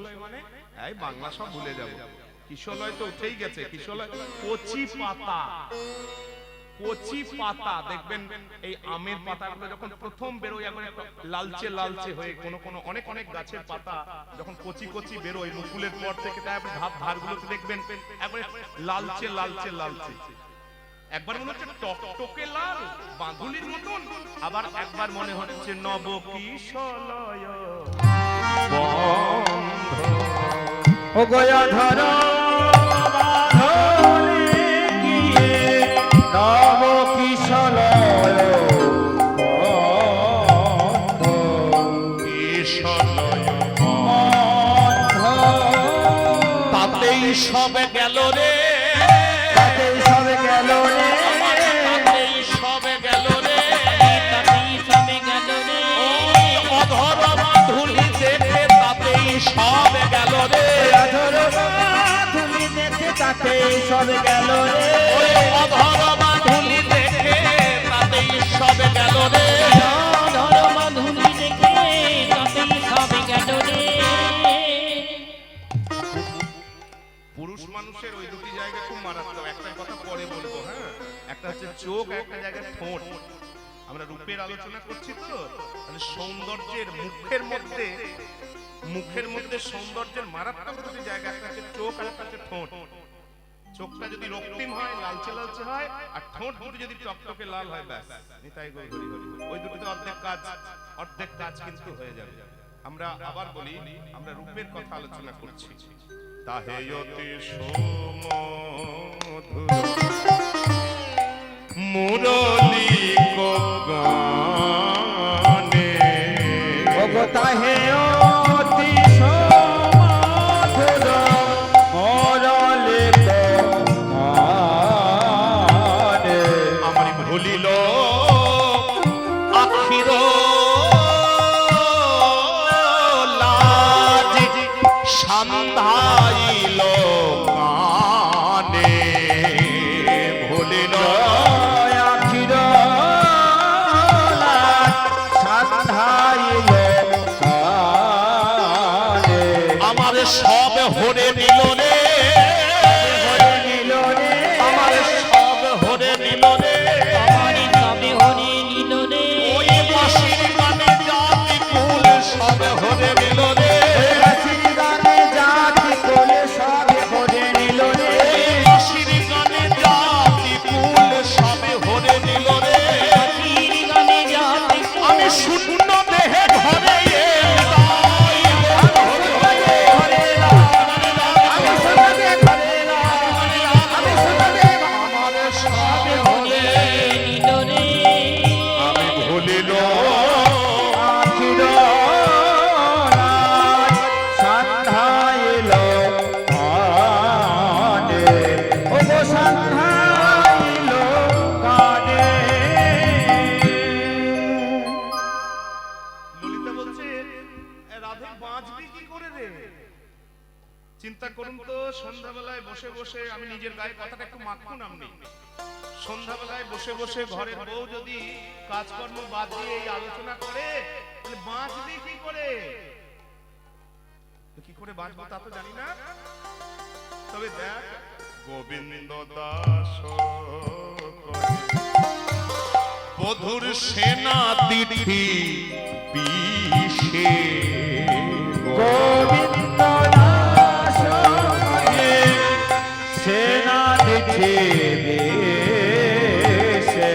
কিশলয় মানে এই বাংলা সব ভুলে যাব। কিশলয় তো উঠেই গেছে। কিশলয় কচি পাতা, কচি পাতা দেখবেন এই আমের পাতাগুলো যখন প্রথম বেরোয় একবারে লালচে লালচে হয়ে, কোন অনেক অনেক গাছের পাতা যখন কচি কচি বেরোয় মুকুলের পর থেকে, তারপর ধারগুলোতে দেখবেন একবারে লালচে লালচে লালচে। একবার মনে হচ্ছে টকটকে লাল বাঁধুলির মতন, আবার একবার মনে হচ্ছে নব কিশলয় বন্ধ ও গয়া ধর নব কিশলয় তাতেই সবে গেল রে, তাতেই সবে গেল রে, তাতেই সবে গেল রে, তাতেই সবে গেল রে, অধর বাঁধুলি দেখে তাতেই সবে গেল রে, অধর বাঁধুলি দেখে তাতেই সবে গেল রে, অধর বাঁধুলি দেখে তাতেই সবে গেল রে, অধর বাঁধুলি দেখে তাতেই সবে গেল রে। পুরুষ মানুষের ওই দুটি জায়গা খুব মারাত্মক। একটা কথা পরে বলবো, হ্যাঁ, একটা হচ্ছে চোখ, একটা জায়গায় ঠোঁট। আমরা রূপের আলোচনা করছি তো, মানে সৌন্দর্যের মুখের মধ্যে সৌন্দর্যের মারাত্মক দুটি জায়গা, একটা হচ্ছে চোখ আর একটা হচ্ছে ঠোঁট। চোখটা যদি রক্তিম হয়, লালচে লালচে হয়, আর ঠোঁট দুটি যদি টকটকে লাল হয়, ব্যাস নিতাই গো হরি হরি, ওই দুটিতে অর্ধেক কাজ কিন্তু হয়ে যাবে। আমরা আবার বলি, আমরা রূপের কথা আলোচনা করছি। তাহে অতি সুমধুর মুরলী গানে, ওগো তাহে অতি সুমধুর মুরলী গানে, আমারি ভুলিল আখির লাজ সন্ধাইল কানে, ভুলিল আখির লাজ সন্ধাইল কানে, আমার সব হরে নিল রে, হরে নিল রে, আমার সব হরে নিল রে, আমার সবে হরে নিল রে, ওই বাঁশির গানে জাতি কুল সব হরে নিল রে, বাঁশির গানে জাতি কুল সব হরে নিল রে, বাঁশির গানে জাতি কুল সব হরে নিল রে, বাঁশির গানে জাতি কুল আমি শূন্য দেহে ঘরে এলাম, আমি শুনবে ঘরে না, আমি শুনবে আমার সব হরে নিল রে, আমি ভুলিল আখির লাজ সন্ধাইল কানে, ওগো সন্ধাইল কানে। ললিতা বলছে, রাধে বাঁচবি কি করে রে? চিন্তা করুন তো, সন্ধ্যাবেলায় বসে বসে, আমি নিজের গায়ে কথাটা একটু মাখুন আপনি, সন্ধ্যাবেলায় বসে বসে ঘরের বউ যদি কাজকর্ম বাদ দিয়ে এই আলোচনা করে, তাহলে বাঁচবি কি করে? কি করে বাঁচবো তা তো জানি না, তবে দেখ গোবিন্দ দাস বধুর সেনা তিথি বিশে, গোবিন্দ দাস সেনা দিছে বেশে,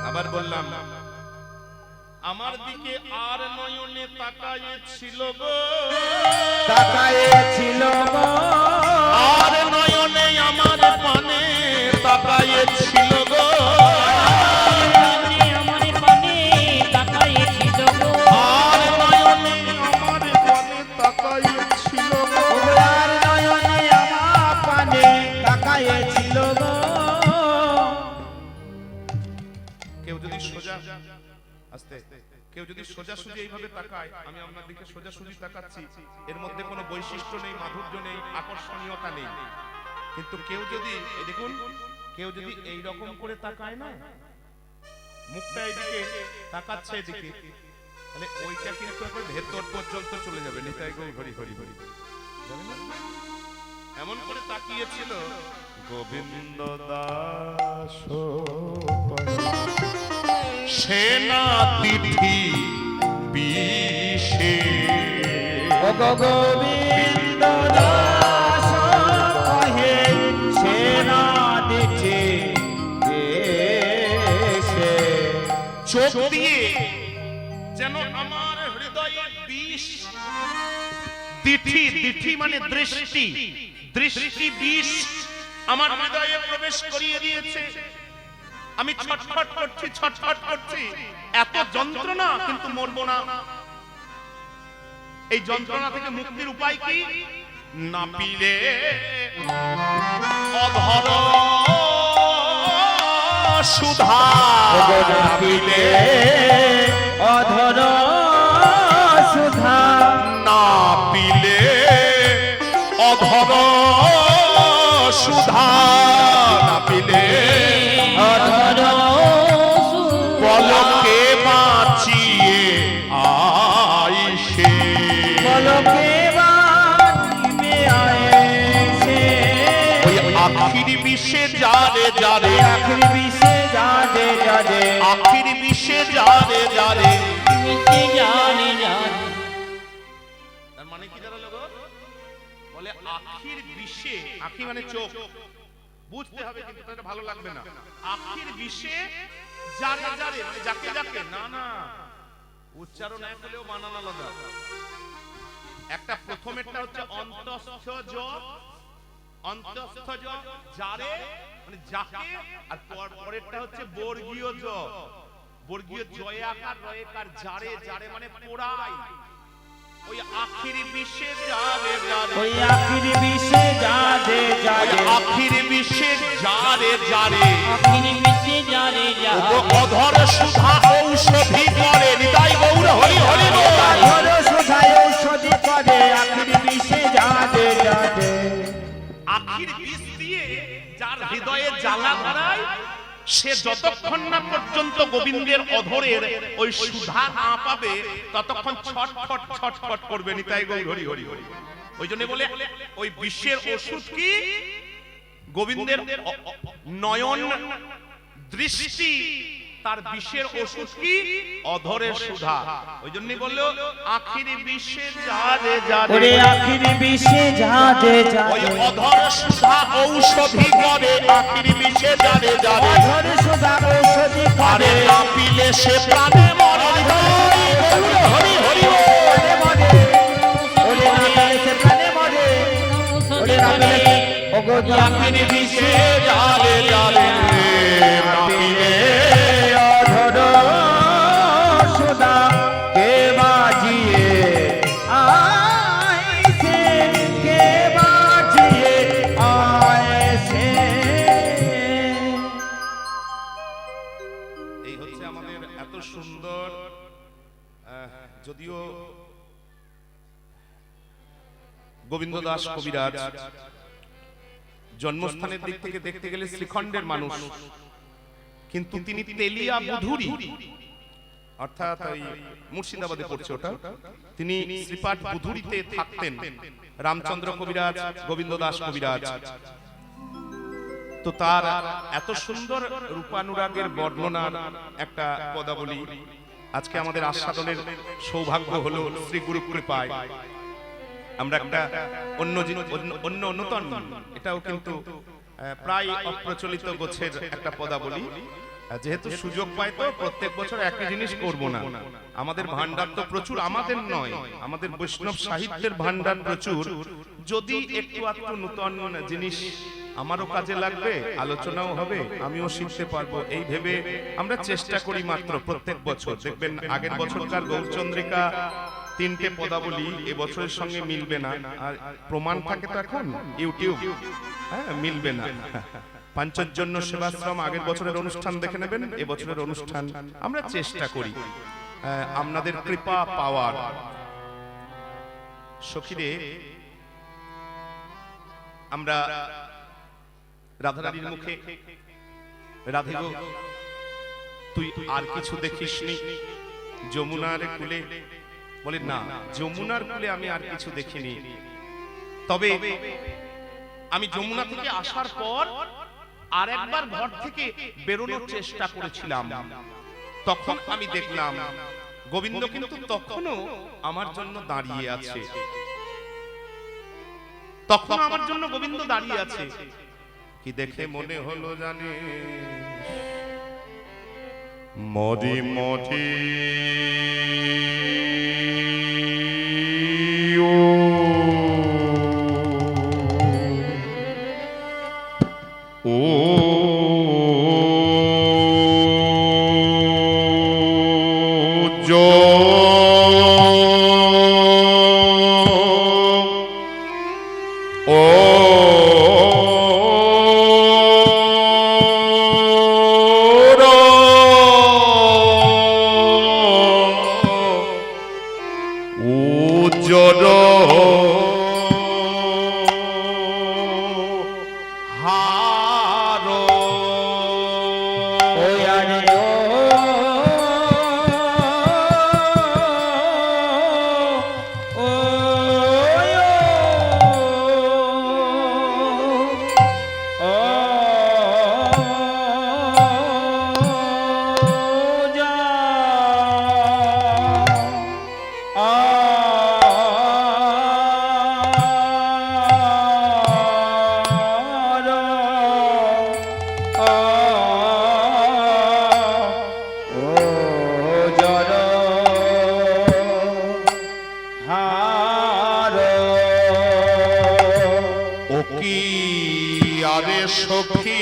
আবার বললাম, আমার দিকে আর নয়নে তাকায়ে ছিল গো, তাকায়েছিল গো, আর নয়নে আমার পানে তাকায়ে ছিল গো, আমার পানে তাকাইছিল গো, আর নয়নে আমার পানে তাকায়ে ছিল গো, আর নয়নে আমার পানে তাকায়েছিল গো। কেউ যদি সোজা আস্তে, কেউ যদি সোজাসুজি এইভাবে তাকায়, আমি আপনার দিকে সোজাসুজি তাকাচ্ছি, এর মধ্যে কোনো বৈশিষ্ট্য নেই, মাধুর্য নেই, আকর্ষণীয়তা নেই। কিন্তু কেউ যদি, এই দেখুন, কেউ যদি এই রকম করে তাকায় না, মুখটা এদিকে তাকাচ্ছে এদিকে, তাহলে ওইটা কিন্তু একবার ভেতর পর্যন্ত চলে যাবে। নিতাই গো হরি হরি হরি যাবে না? এমন করে তাকিয়েছিল গোবিন্দ দাস সেনা তিথি বিশে গোবিন্দ দাস কহে সেনা দিচ্ছে এসে। চোখ দিয়ে যেন আমার হৃদয়ে বিষ, দিঠি দিঠি মানে দৃষ্টি, দৃষ্টি বিষ আমার হৃদয়ে প্রবেশ করিয়ে দিয়েছে। আমি ছটফট করছি, ছটফট করছি, এত যন্ত্রণা কিন্তু মরবো না। এই যন্ত্রণা থেকে মুক্তির উপায় কি? না পিলে অধর সুধা, না পিলে অধর সুধা, না পিলে অধর সুধা, না পিলে অধর পলকে বাঁচিয়ে আইসে, পলকে বাঁচিয়ে আইসে। ওই আখির বিষে যারে যারে, আখির বিষে যারে যারে, আখির বিষে যারে যারে। মিশে জানে জানে। তার মানে কি দাঁড়ালো গো? বলে আখির বিষে, আখি মানে চোখ, বুঝতে হবে কিন্তু এটা ভালো লাগবে না। আখির বিষে যারে যারে মানে যাকে যাকে, না না উচ্চারণ এক হলেও বানান আলাদা। একটা প্রথমেরটা হচ্ছে অন্তঃস্থ জ, অন্তঃস্থ জ যারে মানে যাকে, আর পরেরটা হচ্ছে বর্গীয় জ, বর্গীয় জয় আকার রয় আকার যারে যারে মানে পোড়াই। ওই আখির বিষে যারে যারে, ওই আখির বিষে যারে যারে, আখির বিষে যারে যারে। আখির মিশে জানে ও অধর সুধা ঔষধি করে, নিতাই গৌর হরি হরি বল। অধর সুধা ঔষধি করে, আখির বিষে যারে যারে। আখির বিষ দিয়ে যার হৃদয়ে জ্বালা ধরায়, সে যতক্ষণ না পর্যন্ত গোবিন্দের অধরের ওই সুধা না পাবে ততক্ষণ ছটফট ছটফট করবে। নিতাই গৌর হরি হরি হরি। ওই জন্য বলে ওই বিশ্বের ওষুধ কি? গোবিন্দের নয়ন দৃষ্টি, তার বিষের ওষুধ কি? অধরের সুধা। ওই জন্য বললো আখির বিষে যারে যারে, ওরে আখির বিষে যারে ওই যারে, অধর সুধা ঔষধি করে, আখির বিষে যারে যারে। অধর সুধা ঔষধি আরে করে, না পিলে সে প্রাণে মরে। হরি হরি প্রাণে মরে, ওরে না পেলে সে প্রাণে মরে, ওরে না পেলে সে ওগো আখির বিষে যারে যারে, না পিলে অধর সুধা কে বাজিয়ে আইছে, কে বাজিয়ে আইছে। এই হচ্ছে আমাদের এত সুন্দর, যদিও গোবিন্দ দাস কবিরাজ জন্মস্থানের দিক থেকে দেখতে গেলে শ্রীখণ্ডের মানুষ, কিন্তু তিনি তেলিয়া বুধুরি অর্থাৎ ওই মুর্শিদাবাদে পড়ছে ওটা, তিনি শ্রীপাঠ বুধুরিতে থাকতেন। রামচন্দ্র কবিরাজ, গোবিন্দ দাস কবিরাজ, তো তার এত সুন্দর রূপানুরাগের বর্ণনার একটা পদাবলী আজকে আমাদের আস্বাদনের সৌভাগ্য হলো শ্রী গুরু কৃপায়। আমরা একটা অন্য নূতন, এটাও কিন্তু প্রায় অপ্রচলিত গোছের একটা পদাবলী, যেহেতু সুযোগ পাই তো প্রত্যেক বছর একই জিনিস করব না। আমাদের ভান্ডার তো প্রচুর, আমাদের নয়, আমাদের বৈষ্ণব সাহিত্যের ভান্ডার প্রচুর। যদি একটু একটু নূতন জিনিস আমারও কাজে লাগবে, আলোচনাও হবে, আমিও শিখতে পারবো, এই ভেবে আমরা চেষ্টা করি মাত্র প্রত্যেক বছর। দেখবেন আগের বছরকার গৌরচন্দ্রিকা তিনটে পদাবলী এবছরের সঙ্গে মিলবে না, আর প্রমাণ থাকে তো এখন ইউটিউব, হ্যাঁ মিলবে না। পাঞ্চজন্য সেবাশ্রম আগের বছরের অনুষ্ঠান দেখে নেবেন, এবছরের অনুষ্ঠান আমরা চেষ্টা করি আপনাদের কৃপা পাওয়ার। সখীরে আমরা রাধারানীর মুখে, রাধে গো তুই আর কিছু দেখিসনি, যমুনার কূলে? বলে না, যমুনার কূলে আমি আর কিছু দেখিনি, তবে আমি যমুনা থেকে আসার পর আর একবার ঘর থেকে বেরোনোর চেষ্টা করেছিলাম, তখন আমি দেখলাম গোবিন্দ কিন্তু তখনও আমার জন্য দাঁড়িয়ে আছে, তখন আমার জন্য গোবিন্দ দাঁড়িয়ে আছে। কি দেখে মনে হলো জানে? মরি মরি ও জো ও সখী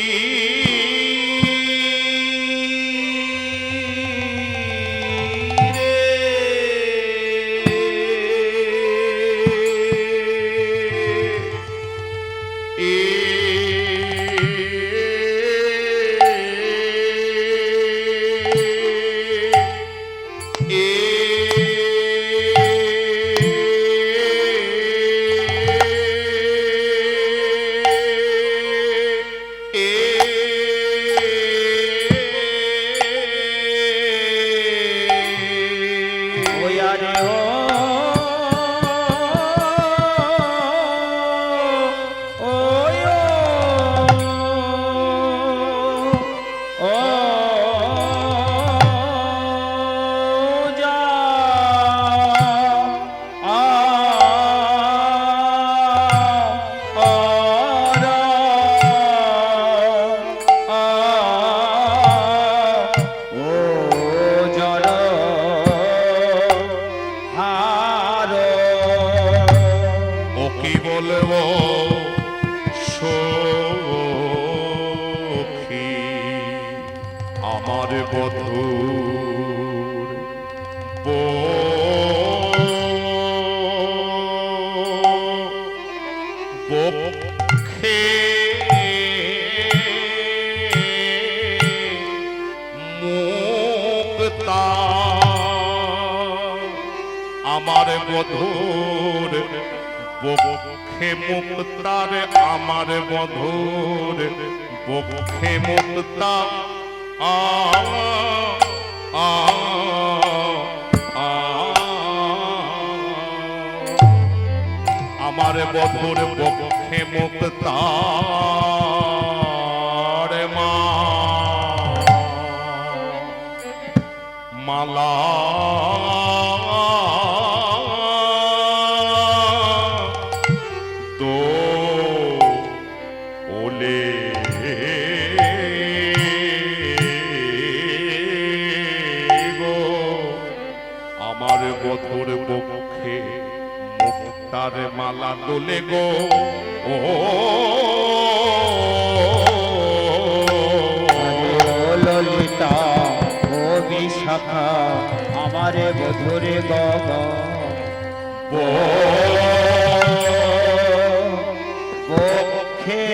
আমার বধূর বক্ষে মুক্তার, আমার বধূর বক্ষে মুক্তা আমার বধূর বক্ষে মুক্তার মালা তার মালা দোলে গো ও ললিতা ও বিশাখা আমারে বধুরে গগ বক্ষে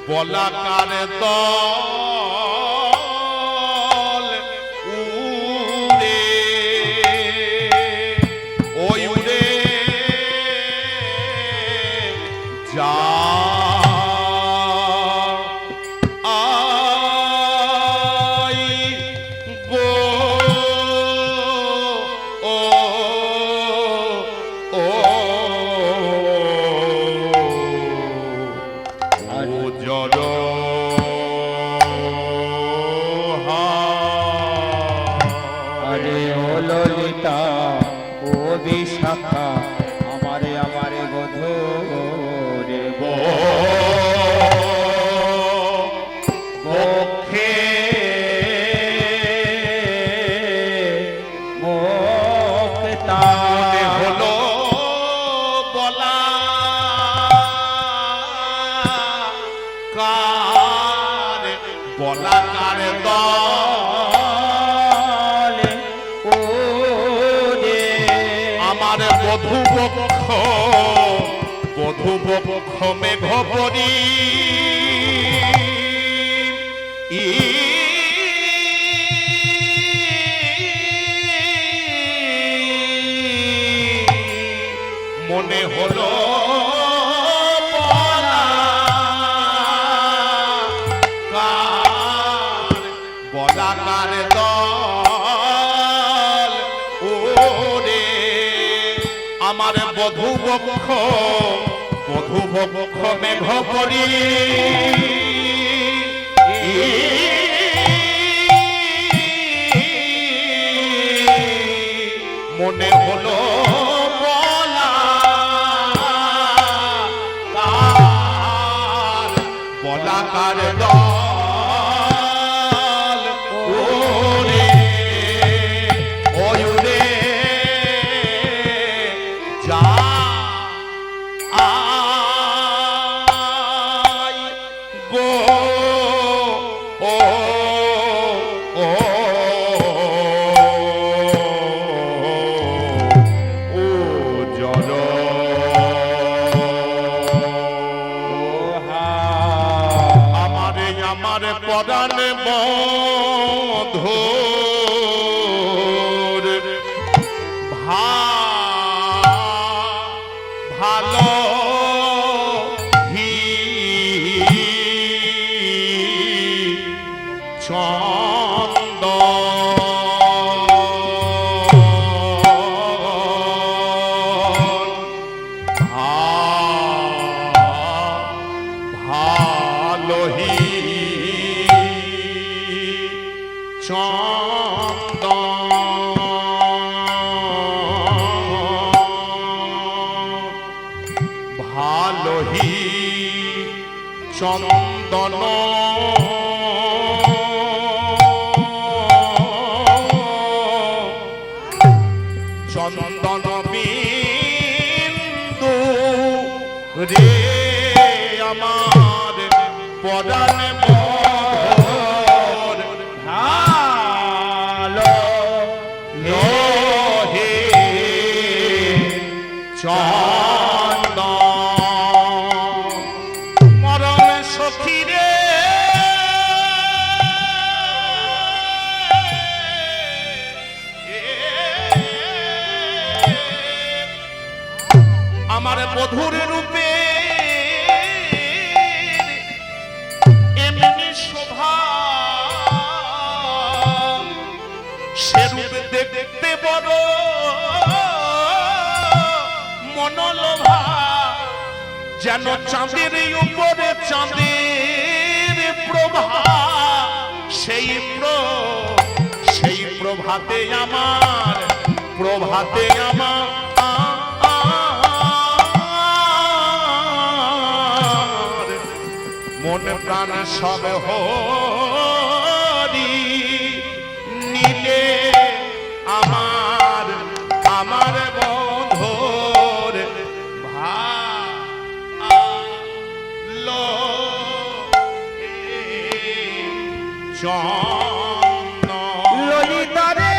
বলাকার বিশাখা আমারে আমারে বধূ রে বক্ষে মুক্তা হলো বলা কার বলা কার দলে ও রে আমার বধূ বক্ষ মেঘপরি মনে হলো বলাকার দল ওরে আমার বধূ বক্ষ মেঘপরি মনে হলো বলাকার দল ওরে ওরে যা আই গো ও ও ও জল আমার পরাণ বন্ধুর ভালো ছন্দ ভালোহি চন্দ ভালোহি চন্দন চন্দন বিন্দু রে আমার পরাণ মোর ভালো লোহে চন্দন মরণ সখী রে আমার বধূর রূপে এমনি শোভা সে রূপ দেখতে বড় মনোলোভা যেন চাঁদের উপরে চাঁদের প্রভা সেই প্রভাতে আমার মন প্রাণ সব হরি নীলে আমার বন্ধুর ভালো চন্ন ললিতারে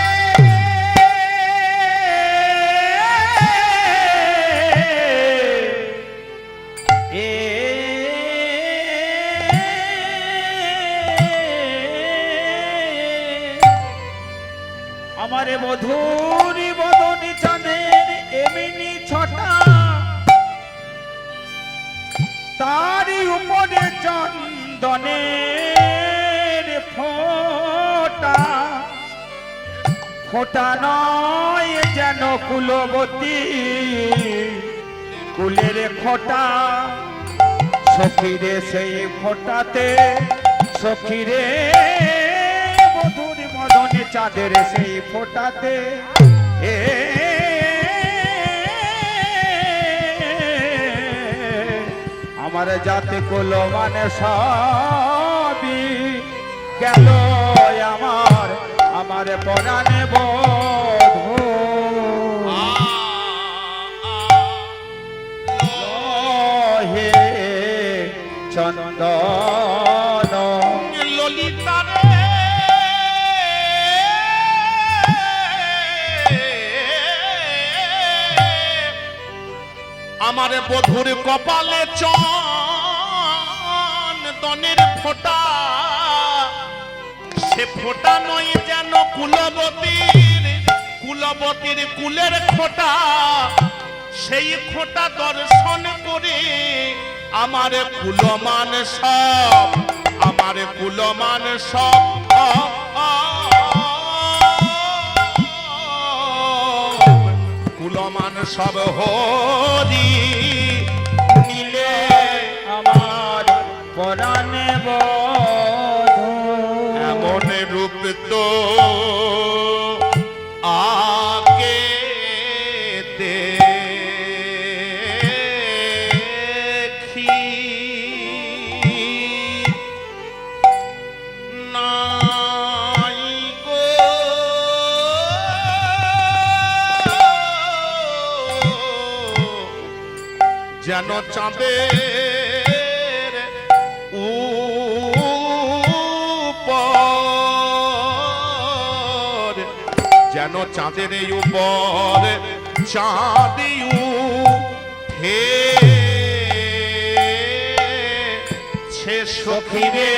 আমারে মধুরি বদনি চাঁদের এমনি ছটা তারি উপরে চন্দনের ফোঁটা ফোঁটা নয় যেন কুলবতী কুলের খোঁটা সখীরে সেই ফোঁটাতে সখীরে মধুর মদনে চাঁদের সেই ফোঁটাতে এ আমার জাতি কুল মানে সবই গেল আমার পরাণে বধূ হে চন্দন ললিতা রে আমার বধুর কপালে চন্দনের ফোঁটা, সে ফোঁটা নয় যেন কুলবতীর কুলের খোঁটা, সেই খোঁটা দর্শন করে আমার কুলমান সব, আমার কুলমান সব কুলমান সব হরি নিলে আমার পরাণে বধূ এমন রূপ তো আগে দেখি নাই গো, যেন চাঁদের উপর, যেন চাঁদের উপর চাঁদ উঠেছে সখীরে।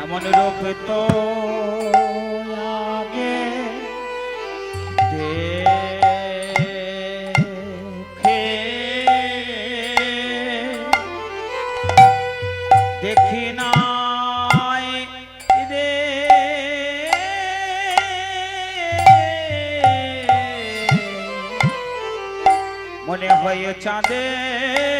এমন রূপ তো আগে দেখি নাই রে মনে হয় চাঁদের